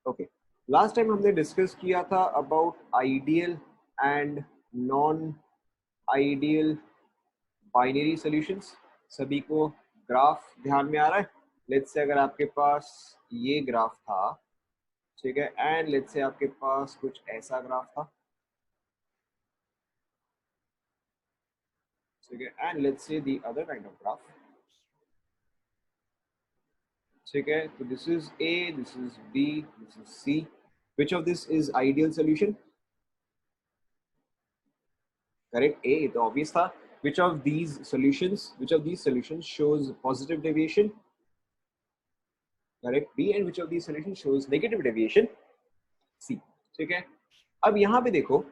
Okay, last time हमने discuss किया था about ideal and non ideal binary solutions. सभी को ग्राफ ध्यान में आ रहा है? लेट्स से अगर आपके पास ये ग्राफ था, ठीक है, एंड लेट्स से आपके पास कुछ ऐसा ग्राफ था, ठीक है, and let's say the other kind of graph, ठीक है। तो this is A, this is B, this is C. Which of this is ideal solution? Correct, A तो ऑब्वियस था। Which of these solutions shows positive deviation? Correct, B. And which of these solutions shows negative deviation? C. ठीक है, अब यहाँ पे देखो,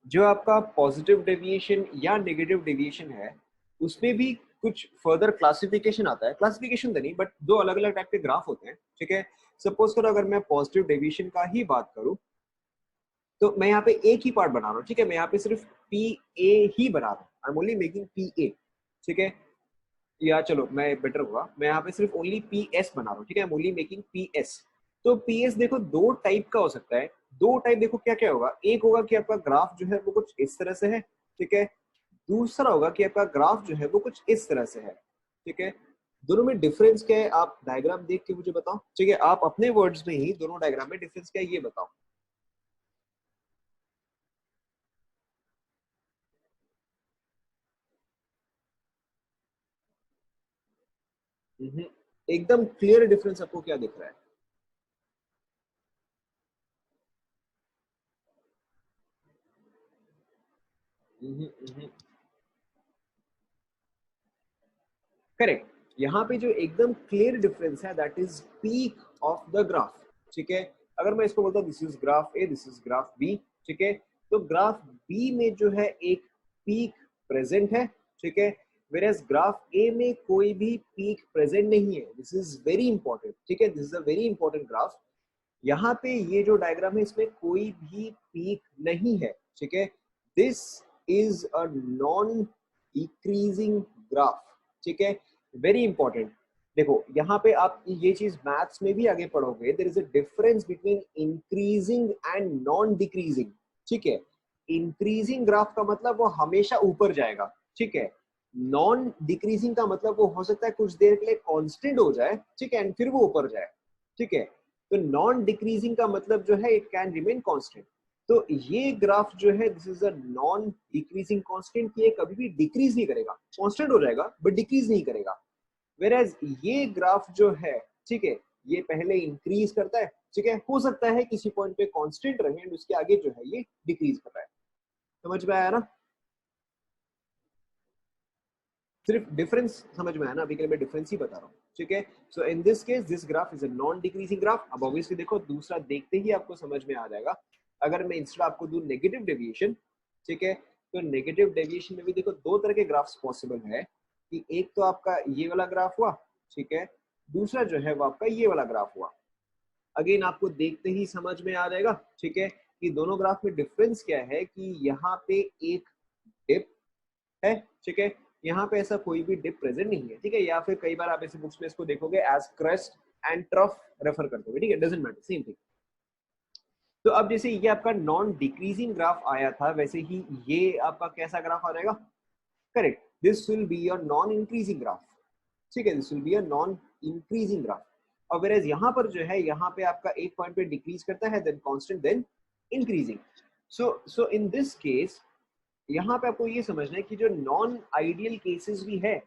जो आपका पॉजिटिव डेविएशन या नेगेटिव डेविएशन है उसमें भी कुछ फर्दर क्लासिफिकेशन आता है। क्लासिफिकेशन तो नहीं, बट दो अलग अलग टाइप के ग्राफ होते हैं, ठीक है। सपोज करो अगर मैं पॉजिटिव डेविएशन का ही बात करूं, तो मैं यहाँ पे एक ही पार्ट बना रहा हूँ, ठीक है। मैं यहाँ पे सिर्फ पी ए ही बना रहा हूँ, I am only making P A, ठीक है। या चलो मैं बेटर हुआ, मैं यहाँ पे सिर्फ ओनली पी एस बना रहा हूँ, ठीक है, ओनली मेकिंग पी एस। तो पी एस देखो दो टाइप का हो सकता है। दो टाइप देखो क्या क्या होगा, एक होगा कि आपका ग्राफ जो है वो कुछ इस तरह से है, ठीक है। दूसरा होगा कि आपका ग्राफ जो है वो कुछ इस तरह से है, ठीक है। दोनों में डिफरेंस क्या है आप डायग्राम देख के मुझे बताओ, ठीक है। आप अपने वर्ड्स में ही दोनों डायग्राम में डिफरेंस क्या है ये बताओ। एकदम क्लियर डिफरेंस आपको क्या दिख रहा है? करेक्ट, यहाँ पे जो एकदम क्लियर डिफरेंस है that is peak of the graph, ठीक है। अगर मैं इसको बोलता हूँ this is graph A, this is graph B, ठीक है, तो ग्राफ बी में जो है एक पीक प्रेजेंट है, ठीक है। वेरएज ग्राफ ए में कोई भी पीक प्रेजेंट नहीं है। दिस इज वेरी इंपॉर्टेंट, ठीक है, this is a very important graph. यहाँ पे ये जो डायग्राम है इसमें कोई भी पीक नहीं है, ठीक है। This is a non decreasing graph, ठीक है, वेरी इंपॉर्टेंट। देखो यहाँ पे आप ये चीज मैथ्स में भी आगे पढ़ोगे, there is a difference between increasing and non decreasing, ठीक है। इंक्रीजिंग ग्राफ का मतलब वो हमेशा ऊपर जाएगा, ठीक है। नॉन डिक्रीजिंग का मतलब वो हो सकता है कुछ देर के लिए कांस्टेंट हो जाए, ठीक है, एंड फिर वो ऊपर जाए, ठीक है। तो नॉन डिक्रीजिंग का मतलब जो है इट कैन रिमेन कांस्टेंट। तो ये ग्राफ जो है this is a non decreasing constant, ये कभी भी डिक्रीज नहीं करेगा, कांस्टेंट हो जाएगा बट डिक्रीज नहीं करेगा। वेरएज ये ग्राफ जो है, ठीक है, ये पहले इंक्रीज करता है, ठीक है, हो सकता है किसी पॉइंट पे कांस्टेंट रहे एंड उसके आगे जो है ये डिक्रीज कर रहा है। समझ में आया ना? सिर्फ डिफरेंस समझ में आया ना? अभी के लिए मैं डिफरेंस ही बता रहा हूँ, ठीक है। So in this case this graph is a non decreasing graph. अब ऑब्वियसली देखो दूसरा देखते ही आपको समझ में आ जाएगा। अगर मैं इंस्टेड आपको दूं नेगेटिव डेविएशन, ठीक है, तो नेगेटिव डेविएशन में भी देखो दो तरह के ग्राफ्स पॉसिबल है, कि एक तो आपका ये वाला ग्राफ हुआ, ठीक है, दूसरा जो है वो आपका ये वाला ग्राफ हुआ। अगेन आपको देखते ही समझ में आ जाएगा, ठीक है, कि दोनों ग्राफ में डिफरेंस क्या है, कि यहाँ पे एक डिप है, ठीक है, यहाँ पे ऐसा कोई भी डिप प्रेजेंट नहीं है, ठीक है। या फिर कई बार आप ऐसे बुक्स में इसको देखोगे as crest and trough refer करते हुए, ठीक है, डजंट मैटर, सेम थिंग। तो अब जैसे ये आपका नॉन डिक्रीजिंग ग्राफ आया था, वैसे ही ये आपका कैसा ग्राफ आ जाएगा? Correct, this will be your non increasing graph, ठीक है, this will be a non increasing graph. और वेरएज यहाँ पर जो है, यहाँ पे आपका एक पॉइंट पे डिक्रीज करता है, then constant, then increasing. So in this case यहाँ पे आपको ये समझना है कि जो नॉन आइडियल केसेस भी है,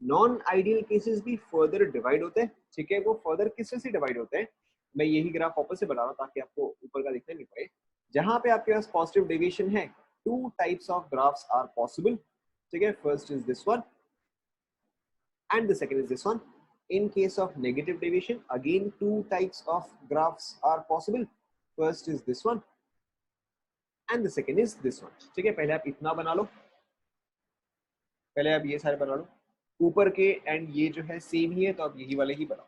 नॉन आइडियल केसेस भी फर्दर डिवाइड होते हैं, ठीक है। वो फर्दर किससे से डिवाइड होते हैं, मैं यही ग्राफ वापस से बना रहा हूँ ताकि आपको ऊपर का दिखना नहीं पड़े। जहां पे आपके पास पॉजिटिव डेविएशन है, two types of graphs are possible, ठीक है। First is this one and the second is this one. In case of negative deviation, again two types of graphs are possible. First is this one and the second is this one. ठीक है, पहले आप इतना बना लो, पहले आप ये सारे बना लो, ऊपर के एंड ये जो है सेम ही है तो आप यही वाले ही बनाओ।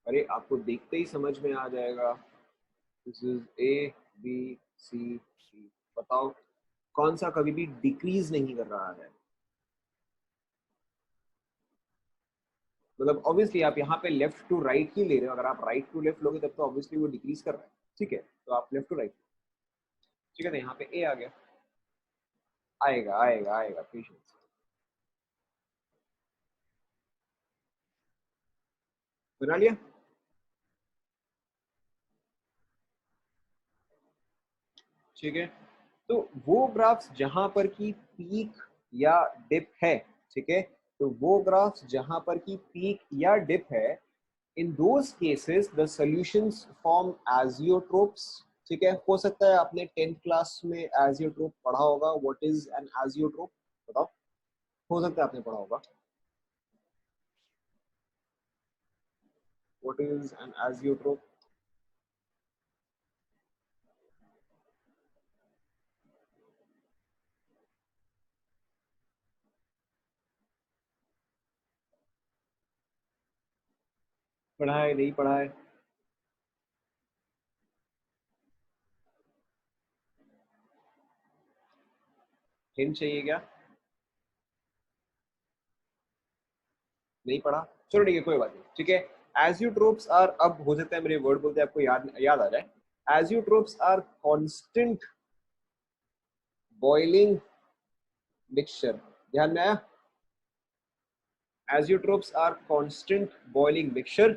अरे आपको देखते ही समझ में आ जाएगा। This is A B C D. बताओ कौन सा कभी भी डिक्रीज नहीं कर रहा है? मतलब ऑब्वियसली आप यहाँ पे लेफ्ट टू राइट ही ले रहे हो, अगर आप राइट टू लेफ्ट लोगे तब तो ऑब्वियसली वो डिक्रीज कर रहा है, ठीक है, तो आप लेफ्ट टू राइट, ठीक है, तो यहाँ पे ए आ गया। आएगा आएगा आएगा, पेशेंस। बना लिया? ठीक है, तो वो ग्राफ्स जहां पर की पीक या डिप है, ठीक है, तो वो ग्राफ्स जहां पर की पीक या डिप है, in those cases the solutions form azeotropes. ठीक है, हो सकता है आपने 10th क्लास में एजियोट्रोप पढ़ा होगा। What is an azeotrope? बताओ, हो सकता है आपने पढ़ा होगा। What is an azeotrope? पढ़ा है, नहीं पढ़ा है? हिंट चाहिए क्या? नहीं पढ़ा? चलो ठीक है, कोई बात नहीं, ठीक है। एजियोट्रोप्स आर, अब हो सकता है मेरे वर्ड बोलते आपको याद याद आ जाए। Azeotropes are constant boiling mixture. ध्यान में आया? Azeotropes are constant boiling mixture,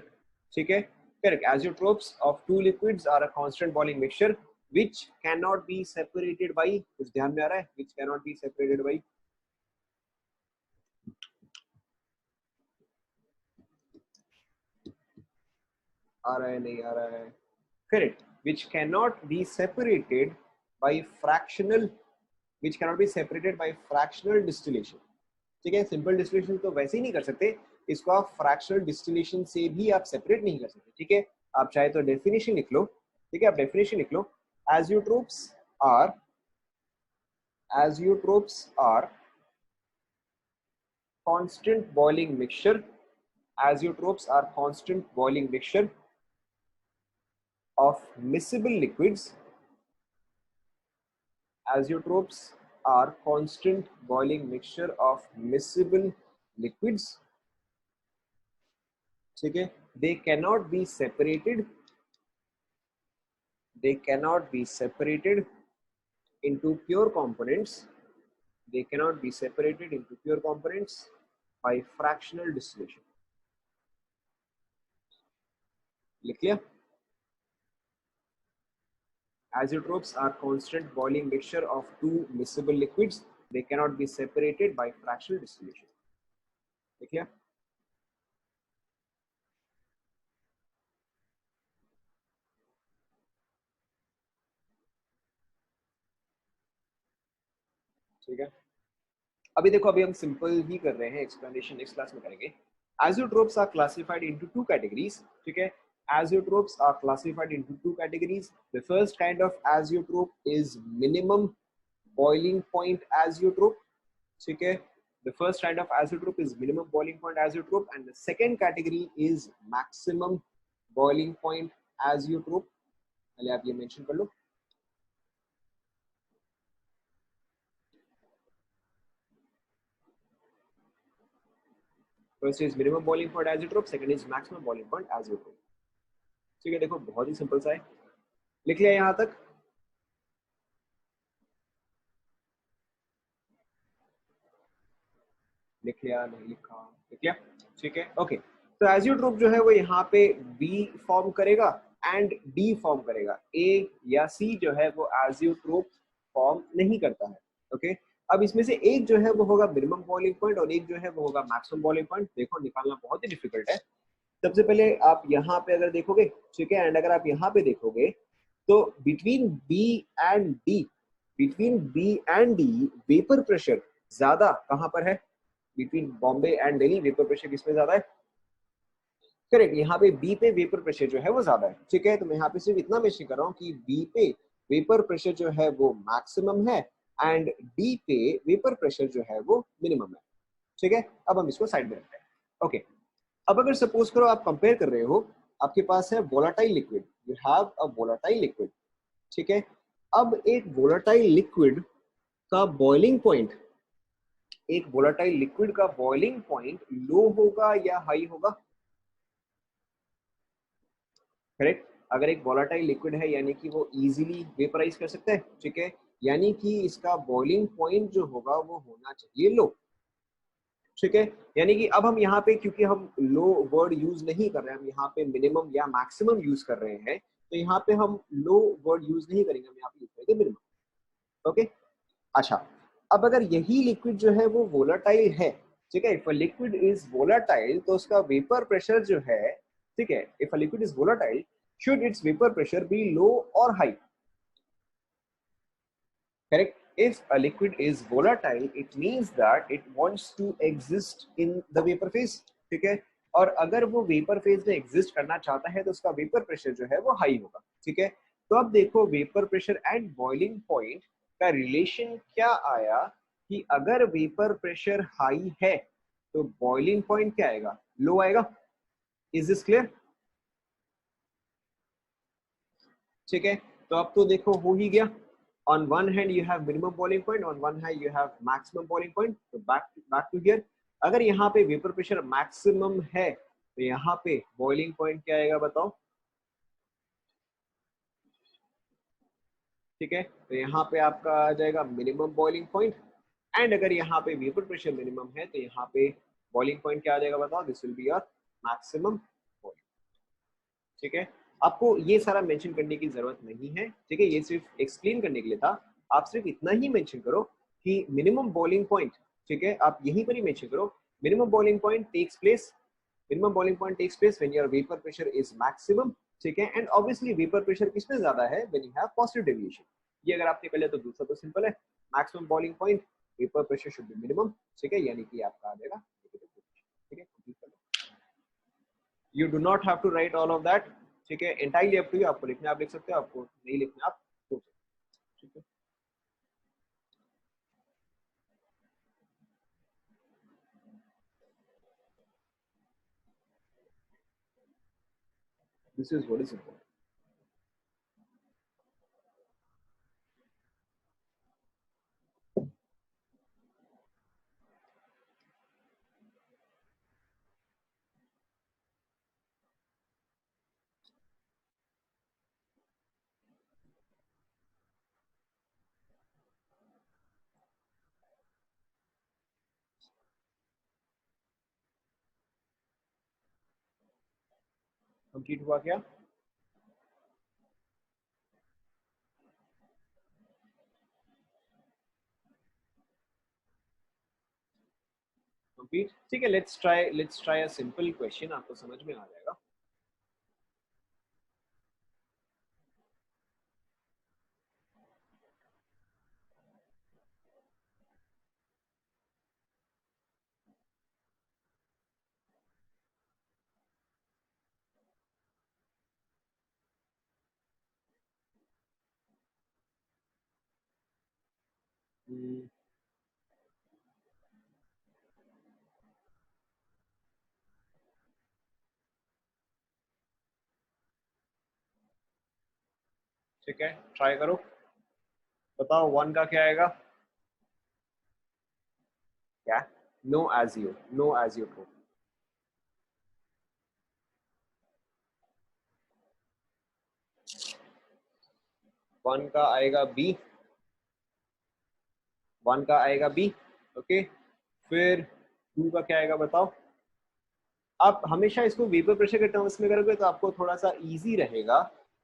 ठीक है, correct. Azeotropes of two liquids are a constant boiling mixture which cannot be separated by, कुछ ध्यान में आ रहा है? which cannot be separated by, आ रहा है नहीं आ रहा है? Correct, which cannot be separated by fractional, which cannot be separated by fractional distillation। ठीक है, सिंपल डिस्टिलेशन तो वैसे ही नहीं कर सकते, इसको आप फ्रैक्शनल डिस्टिलेशन से भी आप सेपरेट नहीं कर सकते, ठीक है। आप चाहे तो डेफिनेशन लिख लो, ठीक है, आप डेफिनेशन लिख लो। Azeotropes are, azeotropes are constant boiling mixture, azeotrophs are constant boiling mixture of miscible liquids, azeotrophs are constant boiling mixture of miscible liquids, ठीक है, they cannot be separated, they cannot be separated into pure components, they cannot be separated into pure components by fractional distillation। लिख लिया? Azeotrophs are constant boiling mixture of two miscible liquids. They cannot be separated by fractional distillation। ठीक है? ठीक है, अभी देखो, अभी हम सिंपल ही कर रहे हैं, एक्सप्लेनेशन नेक्स्ट क्लास में करेंगे। Azeotrophs are classified into two categories। ठीक है, Azeotrophs are classified into two categories। The first kind of azeotrope is minimum boiling point azeotrope। ठीक है, the first kind of azeotrope is minimum boiling point azeotrope, and the second category is maximum boiling point azeotrope। पहले आप ये mention कर लो। First is minimum boiling point azeotrope, second is maximum boiling point azeotrope। ठीक है, देखो बहुत ही simple सा है। लिख लिया यहां तक? लिख लिया? नहीं लिखा? लिख लिया? ठीक है, ओके। तो एजियोट्रोप जो है वो यहाँ पे बी फॉर्म करेगा एंड डी फॉर्म करेगा। ए या सी जो है वो एजियोट्रोप फॉर्म नहीं करता है, ओके। अब इसमें से एक जो है वो होगा मिनिमम बॉइलिंग पॉइंट और एक जो है वो होगा मैक्सिमम बॉइलिंग पॉइंट। देखो निकालना बहुत ही डिफिकल्ट है। सबसे पहले आप यहाँ पे अगर देखोगे, ठीक है, एंड अगर आप यहाँ पे देखोगे तो between B and D, between B and D vapour pressure ज्यादा कहां पर है? Between Bombay and Delhi vapour pressure किसमें ज्यादा है? करेक्ट, यहाँ पे बी पे वेपर प्रेशर जो है वो ज्यादा है, ठीक है। तो मैं यहाँ पे सिर्फ इतना मेंशन कर रहा हूँ कि बी पे वेपर प्रेशर जो है वो मैक्सिमम है एंड डी पे वेपर प्रेशर जो है वो मिनिमम है, ठीक है। अब हम इसको साइड में रखते हैं, ओके। अब अगर सपोज करो आप कंपेयर कर रहे हो आपके पास है volatile liquid, you have a volatile liquid, ठीक है। अब एक वोलाटाइल लिक्विड का बॉइलिंग पॉइंट, एक वोलाटाइल लिक्विड का बॉइलिंग पॉइंट लो होगा या हाई होगा? करेक्ट। अगर एक वोलाटाइल लिक्विड है यानी कि वो इजीली वेपराइज कर सकता है, ठीक है, यानी कि इसका बॉइलिंग पॉइंट जो होगा वो होना चाहिए लो, ठीक है। यानी कि अब हम यहाँ पे, क्योंकि हम लो वर्ड यूज नहीं कर रहे हैं, हम यहाँ पे मिनिमम या मैक्सिमम यूज कर रहे हैं, तो यहाँ पे हम लो वर्ड यूज नहीं करेंगे, हम यहाँ पे यूज करेंगे मिनिमम। ओके, अच्छा। अब अगर यही लिक्विड जो है वो वोलाटाइल है, ठीक है, if a liquid is volatile तो उसका वेपर प्रेशर जो है, ठीक है, if a liquid is volatile should its vapor pressure be low or high? Correct. If a liquid is volatile, it means that it wants to exist in the vapor phase, ठीक है। और अगर वो vapour phase में exist करना चाहता है तो उसका वेपर प्रेशर जो है वो हाई होगा, ठीक है। तो अब देखो vapour pressure and boiling point का रिलेशन क्या आया कि अगर वेपर प्रेशर हाई है तो बॉइलिंग पॉइंट क्या आएगा? लो आएगा। Is this clear? ठीक है, तो अब तो देखो हो ही गया। on one hand you have minimum boiling point, on one hand you have maximum boiling point, so back to here। अगर यहाँ पे वेपर प्रेशर मैक्सिमम है तो यहाँ पे बॉइलिंग पॉइंट क्या आएगा बताओ? ठीक है, तो यहाँ पे आपका आ जाएगा मिनिमम बॉइलिंग पॉइंट, एंड अगर यहाँ पे वेपर प्रेशर मिनिमम है तो यहाँ पे बॉइलिंग पॉइंट क्या आ जाएगा बताओ? This will be your maximum boiling, ठीक है। आपको ये सारा मेंशन करने की जरूरत नहीं है, ठीक है, ये सिर्फ एक्सप्लेन करने के लिए था। आप सिर्फ इतना ही मेंशन करो कि मिनिमम बॉइलिंग पॉइंट, ठीक है, आप यहीं पर ही मेंशन करो minimum boiling point takes place, minimum boiling point takes place when your vapor pressure is maximum, ठीक है। एंड ऑब्वियसली वेपर प्रेशर किसमें ज्यादा है? when you have positive deviation। ये अगर आपने कर लिया तो दूसरा तो सिंपल है, maximum boiling point vapour pressure should be minimum, ठीक है, यानी कि आपका आ जाएगा नेगेटिव, ठीक है। You do not have to write all of that, ठीक है, एंटायरली अप टू यू, आपको लिखना आप लिख सकते हो, आपको नहीं लिखना आप सोच सकते हो, ठीक है। This is what is important. Complete हुआ क्या? कंप्लीट, ठीक है। Let's try a simple question, आपको समझ में आ जाएगा। ठीक है, ट्राई करो, बताओ वन का क्या आएगा? क्या? No as you, no as you true. One का आएगा बी, वन का आएगा बी, ओके। फिर टू का क्या आएगा बताओ? आप हमेशा इसको वेपर प्रेशर के टर्म्स में करोगे तो आपको थोड़ा सा इजी रहेगा।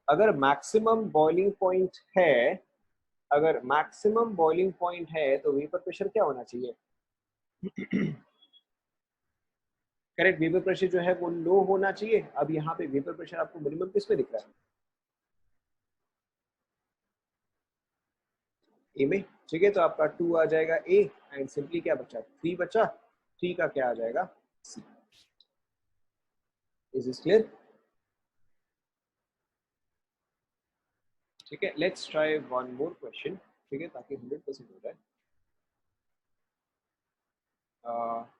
अगर मैक्सिमम बॉइलिंग पॉइंट है, अगर मैक्सिमम बॉइलिंग पॉइंट है तो वेपर प्रेशर क्या होना चाहिए? करेक्ट, वेपर प्रेशर जो है वो लो होना चाहिए। अब यहाँ पे वेपर प्रेशर आपको मिनिमम किस पे दिख रहा है? ए में, ठीक है, तो आपका टू आ जाएगा ए, एंड सिंपली क्या बचा? थ्री बचा। थ्री का क्या आ जाएगा? सी। Is is clear? ठीक है, let's try one more question, ठीक है, ताकि 100% हो जाए।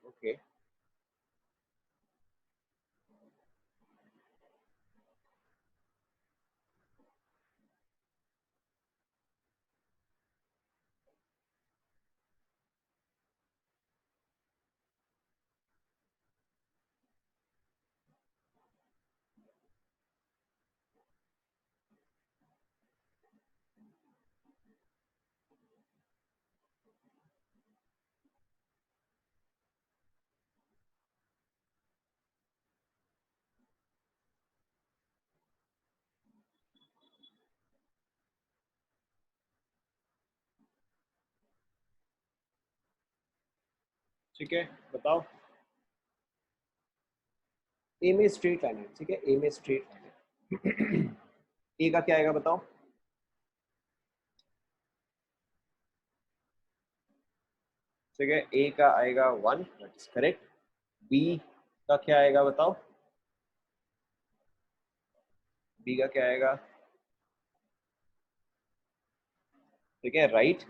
ओके, ठीक है, बताओ। ए में स्ट्रेट लाइन है, ठीक है, ए में स्ट्रेट लाइन है। ए का क्या आएगा बताओ। ठीक है, ए का आएगा 1, दैट इज करेक्ट। बी का क्या आएगा बताओ। बी का क्या आएगा। ठीक है, राइट।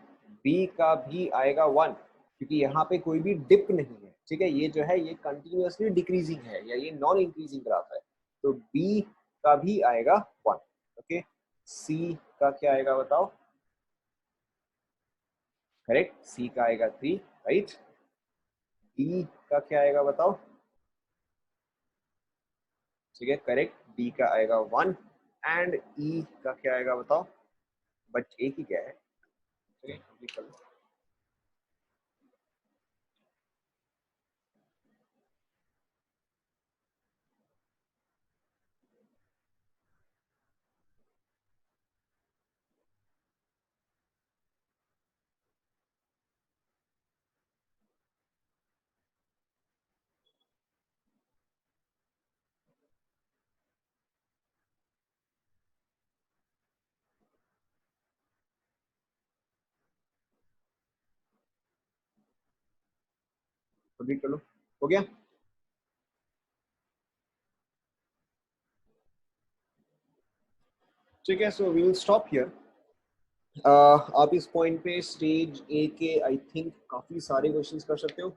बी का भी आएगा 1, क्योंकि यहाँ पे कोई भी डिप नहीं है। ठीक है, ये जो है ये कंटिन्यूअसली डिक्रीजिंग है या ये नॉन इंक्रीजिंग ग्राफ है, तो बी का भी आएगा 1। ओके, सी का क्या आएगा बताओ। करेक्ट, सी का आएगा 3, राइट। डी का क्या आएगा बताओ। ठीक है, करेक्ट, डी का आएगा 1। एंड ई का क्या आएगा बताओ। बट एक ही क्या है। ठीक है, complete कर लो। कंप्लीट कर लो। हो गया। ठीक है, so we will stop here. आप इस पॉइंट पे स्टेज ए के आई थिंक काफी सारे क्वेश्चंस कर सकते हो।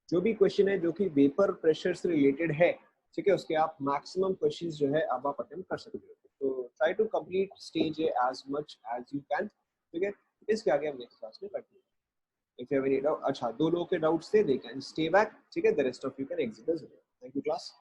जो भी क्वेश्चन है जो कि वेपर प्रेशर से रिलेटेड है, ठीक है, उसके आप मैक्सिमम क्वेश्चंस जो है अब आप अटेम्प्ट कर सकते हो। तो try to complete stage A as much as you can. ठीक है, इसके आगे हम नेक्स्ट क्लास में करते हैं। If you have any doubt, अच्छा, दो लोगों के डाउट्स थे, दे कैन स्टे बैक। ठीक है, the rest of you can exit the zoom. Thank you class.